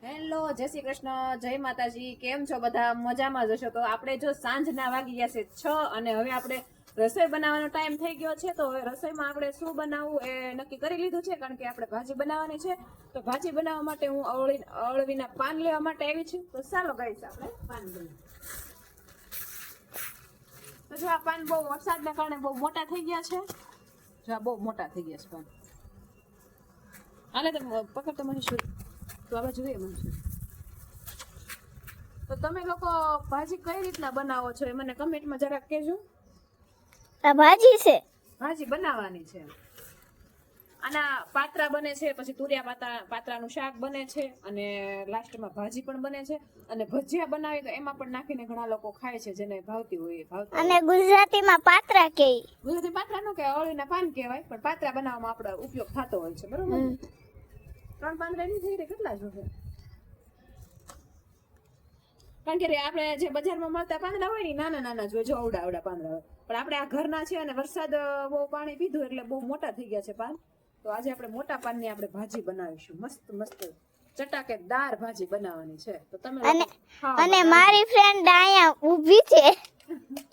Hello, જય શ્રી કૃષ્ણ, જય માતાજી. કેમ છો બધા? મજામાં જ હશો. તો આપણે જો સાંજના વાગી ગયા છે 6 અને હવે આપણે રસોઈ બનાવવાનો ટાઈમ થઈ ગયો છે. તો હવે રસોઈમાં આપણે શું બનાવવું એ નક્કી કરી લીધું છે, કારણ કે આપણે ભાજી બનાવવાની છે. તો ભાજી બનાવવા માટે હું અળવીના પાન લેવા માટે આવી છું. તો ચાલો ગાઈસ, આપણે પાન લઈએ. તો જો આ પાન બહુ વરસાદના કારણે બહુ મોટા થઈ ગયા છે. જો આ બહુ મોટા થઈ ગયા છે પાન. હાલે તો પકડ તો મને શું તો હવે જોઈએ મને. તો તમે લોકો ભાજી કઈ રીતના બનાવો છો એ મને કમેન્ટમાં જરાક કહેજો. આ ભાજી છે, ભાજી બનાવવાની છે. આના પાત્રા બને છે, પછી તુરિયા પાત્રાનું શાક બને છે, અને લાસ્ટમાં ભાજી પણ બને છે. અને ભજીયા બનાવી તો એમાં પણ નાખીને ઘણા લોકો ખાય છે, જેને ભાવતી હોય અને ગુજરાતીમાં પાત્રા કહે. ગુજરાતી પાત્રા નો કહેવાય, અળવીના પાન કહેવાય, પણ પાત્રા બનાવવામાં આપણો ઉપયોગ થતો હોય છે. બરોબર? 3 પાંદડા નહીં થઈ રહે, કેટલા જોશે? કારણ કે આપણે જે બજારમાં મળતા પાંદડા હોય ને નાના નાના જોઈએ, જો અવડા અવડા પાંદડા હોય. પણ આપણે આ ઘરના છે અને વરસાદ બહુ પાણી પીધું એટલે બહુ મોટા થઈ ગયા છે પાન. તો આજે આપણે મોટા પાનની આપણે ભાજી બનાવીશું. મસ્ત મસ્ત ચટાકેદાર ભાજી બનાવવાની છે. તો તમે અને મારી ફ્રેન્ડ અહીંયા ઊભી છે,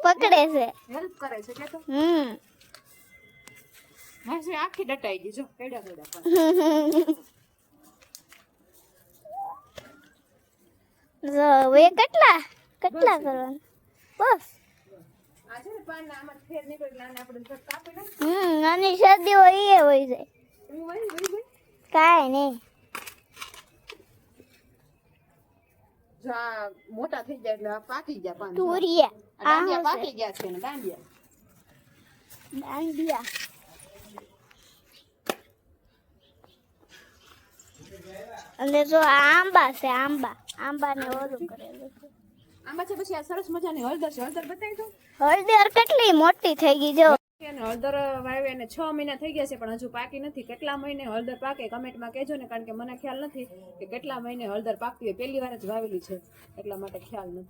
પકડે છે, હેલ્પ કરે છે કે તો હા, આખી ડટાઈ ગઈ જો કેડા કેડા પાન. હવે કેટલા કરવાનું? બસ આજે ને પાન આમાં ફેર નીકળ્યા અને આપણે કાપી નાખ. નાની શરદી હોય એ હોય છે, હું વહી કાંઈ નહીં. જો આ મોટા થઈ જાય એટલે આ પાકી ગયા પાન. તુરિયા દાંડિયા પાકી ગયા છે ને દાંડિયા અને જો આંબા છે, આંબાને ઓલું કરેલું છે. આમાં છે. પછી આ સરસ મજાની હળદર છે. હળદર બતાવી દો. હળદર કેટલી મોટી થઈ ગઈ જો. હળદર વાવી અને 6 મહિના થઈ ગયા છે, પણ હજુ પાકી નથી. કેટલા મહિને હળદર પાકે કમેન્ટમાં કહેજો ને, કારણ કે મને ખ્યાલ નથી કે કેટલા મહિને હળદર પાકતી હોય. પહેલી વાર જ વાવેલી છે એટલા માટે ખ્યાલ નથી.